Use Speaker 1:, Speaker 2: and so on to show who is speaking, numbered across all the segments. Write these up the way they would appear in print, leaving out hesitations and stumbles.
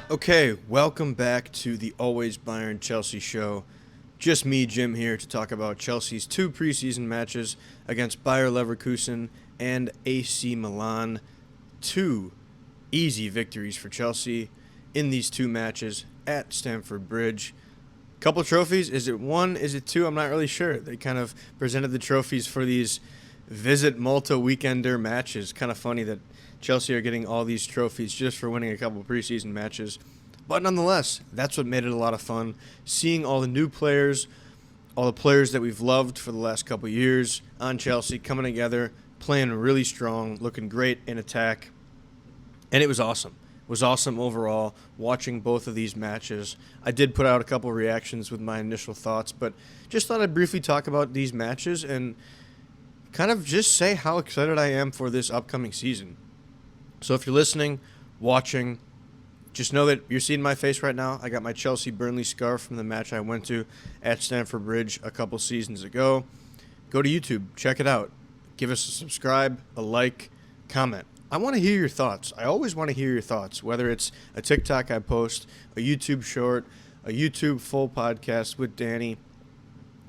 Speaker 1: Okay, welcome back to the Always Bayern Chelsea show. Just me, Jim, here to talk about Chelsea's two preseason matches against Bayer Leverkusen and AC Milan. Two easy victories for Chelsea in these two matches at Stamford Bridge. Couple trophies. Is it one? Is it two? I'm not really sure. They kind of presented the trophies for these Visit Malta weekender matches. Kind of funny that Chelsea are getting all these trophies just for winning a couple preseason matches. But nonetheless, that's what made it a lot of fun. Seeing all the new players, all the players that we've loved for the last couple years on Chelsea coming together, playing really strong, looking great in attack. And it was awesome. It was awesome overall watching both of these matches. I did put out a couple reactions with my initial thoughts, but just thought I'd briefly talk about these matches and kind of just say how excited I am for this upcoming season. So if you're listening, watching, just know that you're seeing my face right now. I got my Chelsea-Burnley scarf from the match I went to at Stamford Bridge a couple seasons ago. Go to YouTube, check it out. Give us a subscribe, a like, comment. I want to hear your thoughts. I always want to hear your thoughts, whether it's a TikTok I post, a YouTube short, a YouTube full podcast with Danny.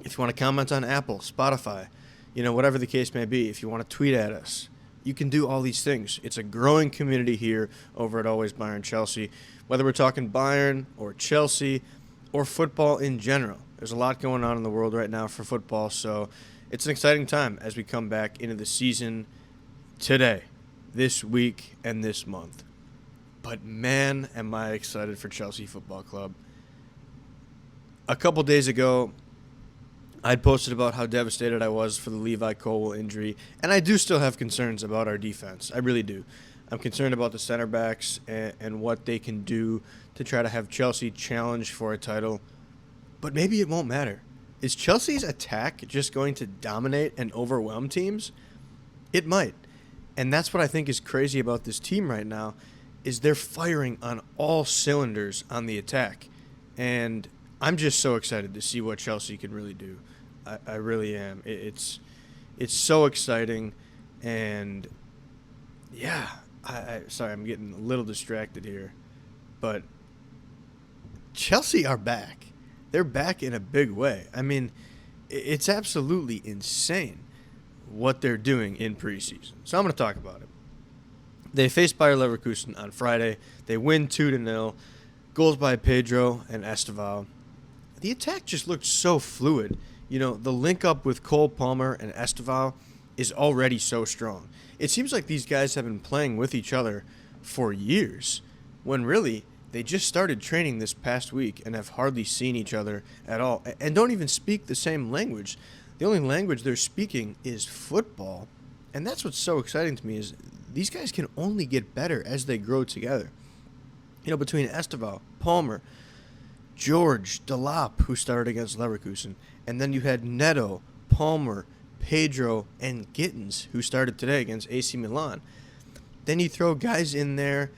Speaker 1: If you want to comment on Apple, Spotify, whatever the case may be, if you want to tweet at us, you can do all these things. It's a growing community here over at Always Bayern Chelsea. Whether we're talking Bayern or Chelsea or football in general, there's a lot going on in the world right now for football, so it's an exciting time as we come back into the season today, this week, and this month. But man, am I excited for Chelsea Football Club. A couple days ago, I'd posted about how devastated I was for the Levi Colwill injury, and I do still have concerns about our defense. I really do. I'm concerned about the center backs and what they can do to try to have Chelsea challenge for a title, but maybe it won't matter. Is Chelsea's attack just going to dominate and overwhelm teams? It might, and that's what I think is crazy about this team right now, is they're firing on all cylinders on the attack, and I'm just so excited to see what Chelsea can really do. I really am. It's so exciting, and yeah. Sorry, I'm getting a little distracted here, but Chelsea are back. They're back in a big way. I mean, it's absolutely insane what they're doing in preseason. So I'm going to talk about it. They faced Bayer Leverkusen on Friday. They win 2-0. Goals by Pedro and Estevao. The attack just looked so fluid. The link up with Cole Palmer and Estevao is already so strong. It seems like these guys have been playing with each other for years, when really they just started training this past week and have hardly seen each other at all and don't even speak the same language. The only language they're speaking is football, and that's what's so exciting to me is these guys can only get better as they grow together. Between Estevao, Palmer, George, Delap, who started against Leverkusen, and then you had Neto, Palmer, Pedro, and Gittins, who started today against AC Milan. Then you throw guys in there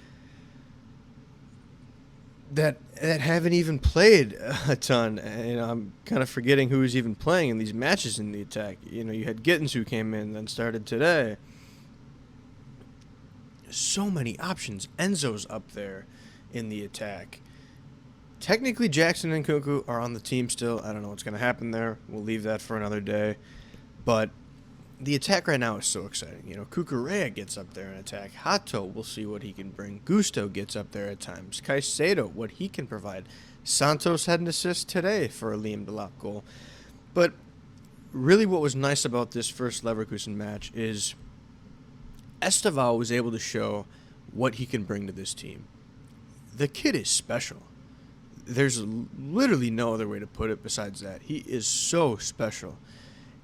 Speaker 1: that haven't even played a ton. I'm kind of forgetting who was even playing in these matches in the attack. You had Gittins who came in and started today. So many options. Enzo's up there in the attack. Technically, Jackson and Cuckoo are on the team still. I don't know what's going to happen there. We'll leave that for another day. But the attack right now is so exciting. Cucurella gets up there in attack. Hato, we'll see what he can bring. Gusto gets up there at times. Caicedo, what he can provide. Santos had an assist today for a Liam Delap goal. But really what was nice about this first Leverkusen match is Estevao was able to show what he can bring to this team. The kid is special. There's literally no other way to put it besides that. He is so special.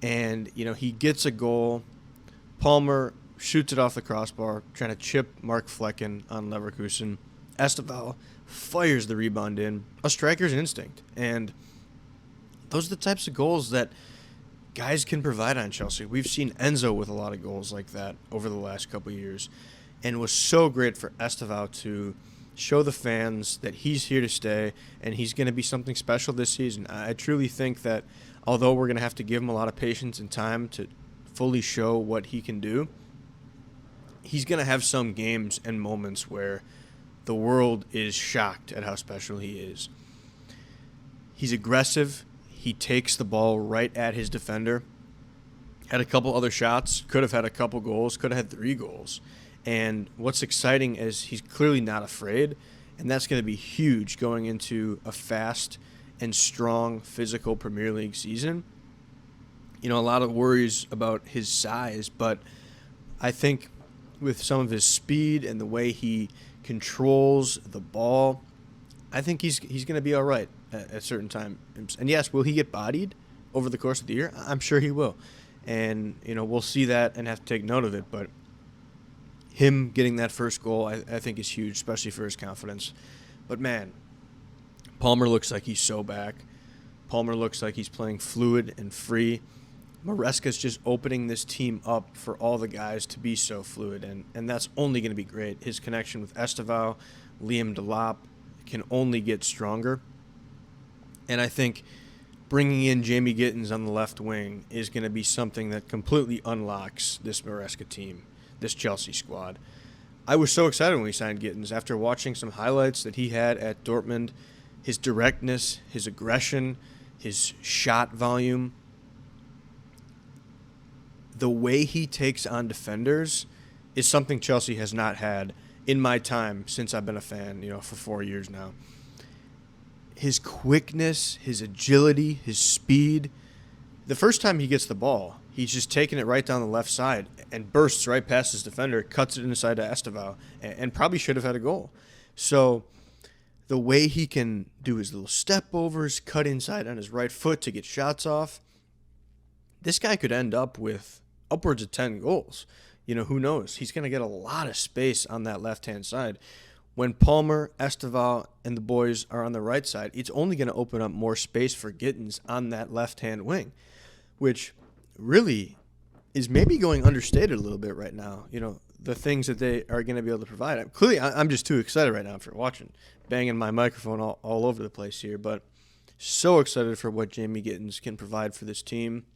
Speaker 1: And, he gets a goal. Palmer shoots it off the crossbar, trying to chip Mark Flecken on Leverkusen. Estevao fires the rebound in. A striker's instinct. And those are the types of goals that guys can provide on Chelsea. We've seen Enzo with a lot of goals like that over the last couple of years. And it was so great for Estevao to show the fans that he's here to stay and he's going to be something special this season. I truly think that although we're going to have to give him a lot of patience and time to fully show what he can do, he's going to have some games and moments where the world is shocked at how special he is. He's aggressive. He takes the ball right at his defender. Had a couple other shots, could have had a couple goals, could have had 3 goals. And what's exciting is he's clearly not afraid, and that's going to be huge going into a fast and strong physical Premier League season. A lot of worries about his size, but I think with some of his speed and the way he controls the ball, I think he's going to be all right at certain times. And yes, will he get bodied over the course of the year? I'm sure he will. And, we'll see that and have to take note of it. But him getting that first goal, I think is huge, especially for his confidence. But, man, Palmer looks like he's so back. Palmer looks like he's playing fluid and free. Maresca's just opening this team up for all the guys to be so fluid, and that's only going to be great. His connection with Estevao, Liam Delap can only get stronger. And I think bringing in Jamie Gittins on the left wing is going to be something that completely unlocks this Maresca team, this Chelsea squad. I was so excited when we signed Gittins after watching some highlights that he had at Dortmund. His directness, his aggression, his shot volume, the way he takes on defenders is something Chelsea has not had in my time since I've been a fan, for 4 years now. His quickness, his agility, his speed. The first time he gets the ball, he's just taking it right down the left side and bursts right past his defender, cuts it inside to Estevao, and probably should have had a goal. So the way he can do his little step overs, cut inside on his right foot to get shots off, this guy could end up with upwards of 10 goals. Who knows? He's going to get a lot of space on that left-hand side. When Palmer, Estevao, and the boys are on the right side, it's only going to open up more space for Gittins on that left-hand wing, which really is maybe going understated a little bit right now. The things that they are going to be able to provide. Clearly, I'm just too excited right now after watching, banging my microphone all over the place here, but so excited for what Jamie Gittins can provide for this team.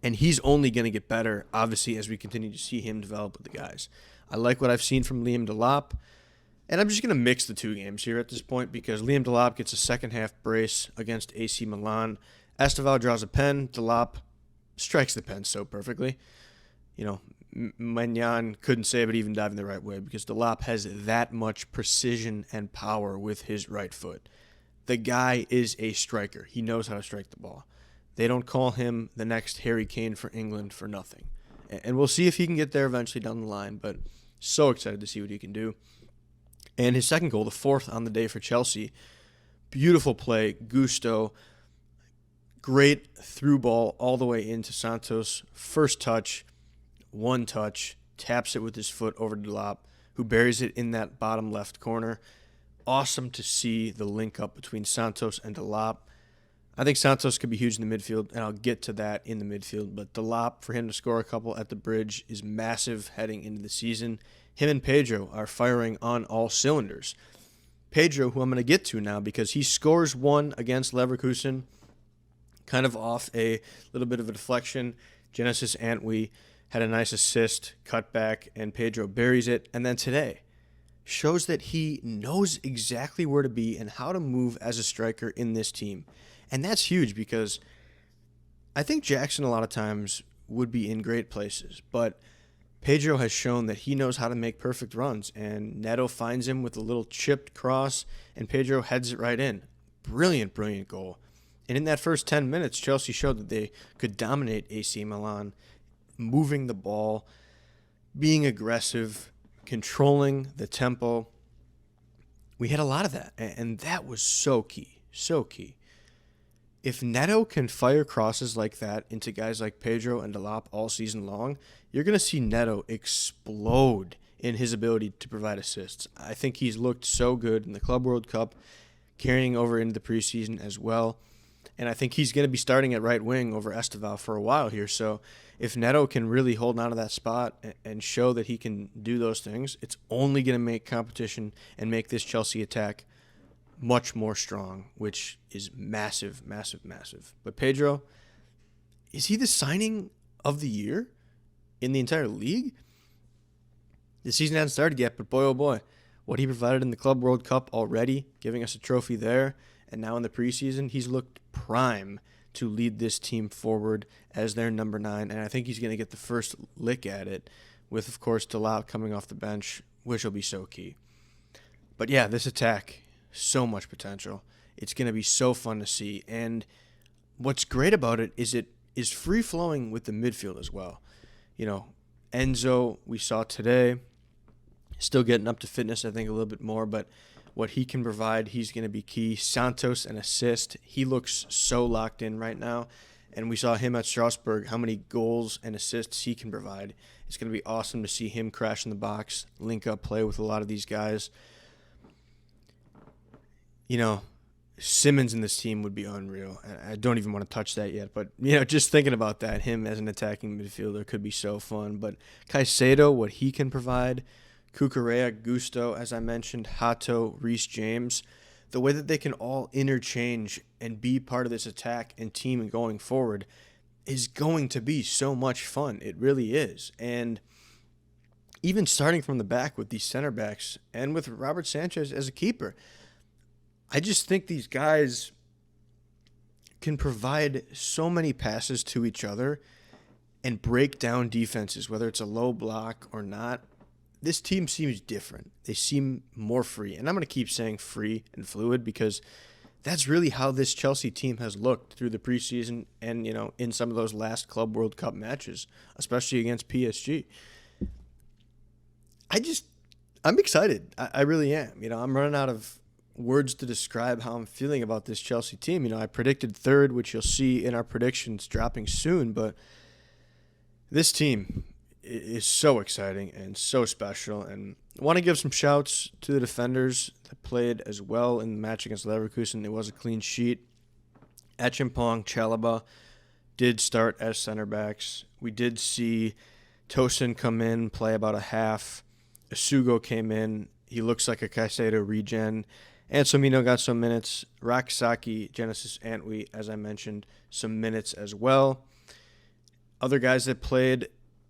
Speaker 1: And he's only going to get better, obviously, as we continue to see him develop with the guys. I like what I've seen from Liam Delap. And I'm just going to mix the 2 games here at this point because Liam Delap gets a second-half brace against AC Milan. Estevao draws a pen. Delap strikes the pen so perfectly. Magnan couldn't save it even diving the right way because Delap has that much precision and power with his right foot. The guy is a striker. He knows how to strike the ball. They don't call him the next Harry Kane for England for nothing. And we'll see if he can get there eventually down the line, but so excited to see what he can do. And his second goal, the 4th on the day for Chelsea, beautiful play, gusto, great through ball all the way into Santos. First touch, one touch, taps it with his foot over to Delap, who buries it in that bottom left corner. Awesome to see the link up between Santos and Delap. I think Santos could be huge in the midfield, and I'll get to that in the midfield. But Delap, for him to score a couple at the bridge, is massive heading into the season. Him and Pedro are firing on all cylinders. Pedro, who I'm going to get to now, because he scores one against Leverkusen, kind of off a little bit of a deflection. Genesis Antwi had a nice assist, cut back, and Pedro buries it. And then today, shows that he knows exactly where to be and how to move as a striker in this team. And that's huge because I think Jackson a lot of times would be in great places, but Pedro has shown that he knows how to make perfect runs, and Neto finds him with a little chipped cross, and Pedro heads it right in. Brilliant, brilliant goal. And in that first 10 minutes, Chelsea showed that they could dominate AC Milan, moving the ball, being aggressive, controlling the tempo. We had a lot of that, and that was so key, so key. If Neto can fire crosses like that into guys like Pedro and Delap all season long, you're going to see Neto explode in his ability to provide assists. I think he's looked so good in the Club World Cup, carrying over into the preseason as well. And I think he's going to be starting at right wing over Estevao for a while here. So if Neto can really hold on to that spot and show that he can do those things, it's only going to make competition and make this Chelsea attack much more strong, which is massive, massive, massive. But Pedro, is he the signing of the year in the entire league? The season hasn't started yet, but boy, oh boy, what he provided in the Club World Cup already, giving us a trophy there, and now in the preseason, he's looked prime to lead this team forward as their number 9, and I think he's going to get the first lick at it with, of course, Delap coming off the bench, which will be so key. But yeah, this attack, so much potential. It's going to be so fun to see, and what's great about it is free-flowing with the midfield as well. You know, Enzo, we saw today, still getting up to fitness, I think, a little bit more, but what he can provide, he's going to be key. Santos, an assist. He looks so locked in right now, and we saw him at Strasbourg, how many goals and assists he can provide. It's going to be awesome to see him crash in the box, link up play with a lot of these guys. You know, Simmons in this team would be unreal. I don't even want to touch that yet, but, you know, just thinking about that, him as an attacking midfielder could be so fun. But Caicedo, what he can provide, Cucurella, Gusto, as I mentioned, Hato, Reece James, the way that they can all interchange and be part of this attack and team going forward is going to be so much fun. It really is. And even starting from the back with these center backs and with Robert Sanchez as a keeper, I just think these guys can provide so many passes to each other and break down defenses, whether it's a low block or not. This team seems different. They seem more free. And I'm going to keep saying free and fluid because that's really how this Chelsea team has looked through the preseason and, you know, in some of those last Club World Cup matches, especially against PSG. I'm excited. I really am. You know, I'm running out of words to describe how I'm feeling about this Chelsea team. You know, I predicted third, which you'll see in our predictions dropping soon, but this team is so exciting and so special, and I want to give some shouts to the defenders that played as well in the match against Leverkusen. It was a clean sheet. Achimpong, Chalobah did start as center backs. We did see Tosin come in, play about a half. Essugo came in. He looks like a Caicedo regen. Ansomino got some minutes. Rakasaki, Genesis Antwi, as I mentioned, some minutes as well. Other guys that played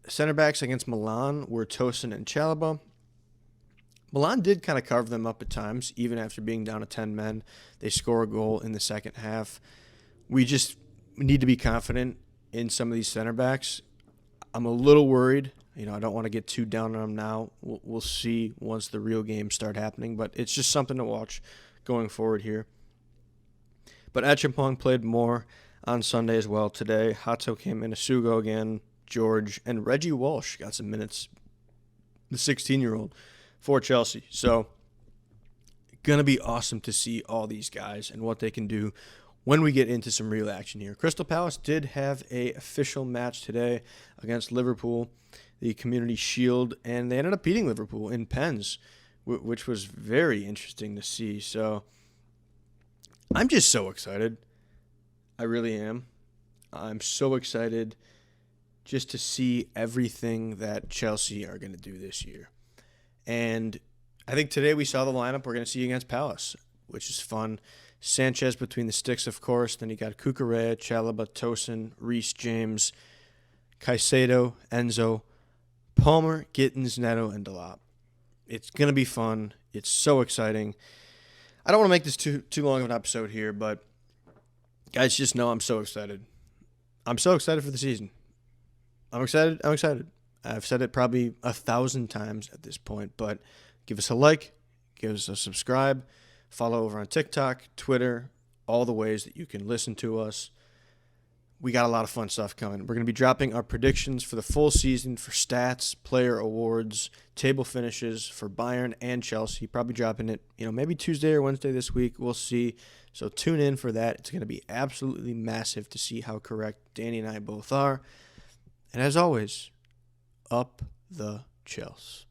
Speaker 1: center backs against Milan were Tosin and Chalobah. Milan did kind of carve them up at times, even after being down to 10 men. They score a goal in the second half. We just need to be confident in some of these center backs. I'm a little worried. You know, I don't want to get too down on them now. We'll see once the real games start happening, but it's just something to watch going forward here. But Achimpong played more on Sunday as well today. Hato came in, Essugo again, George, and Reggie Walsh got some minutes, the 16-year-old, for Chelsea. So, going to be awesome to see all these guys and what they can do when we get into some real action here. Crystal Palace did have an official match today against Liverpool, the Community Shield, and they ended up beating Liverpool in pens, which was very interesting to see. So, I'm just so excited. I really am. I'm so excited just to see everything that Chelsea are going to do this year. And I think today we saw the lineup we're going to see against Palace, which is fun. Sanchez between the sticks, of course. Then you got Cucurella, Chalobah, Tosin, Reece James, Caicedo, Enzo, Palmer, Gittins, Neto, and Delap. It's going to be fun. It's so exciting. I don't want to make this too long of an episode here, but guys, just know I'm so excited. I'm so excited for the season. I'm excited. I've said it probably 1,000 times at this point, but give us a like, give us a subscribe, follow over on TikTok, Twitter, all the ways that you can listen to us. We got a lot of fun stuff coming. We're going to be dropping our predictions for the full season for stats, player awards, table finishes for Bayern and Chelsea. Probably dropping it, maybe Tuesday or Wednesday this week. We'll see. So tune in for that. It's going to be absolutely massive to see how correct Danny and I both are. And as always, up the Chels.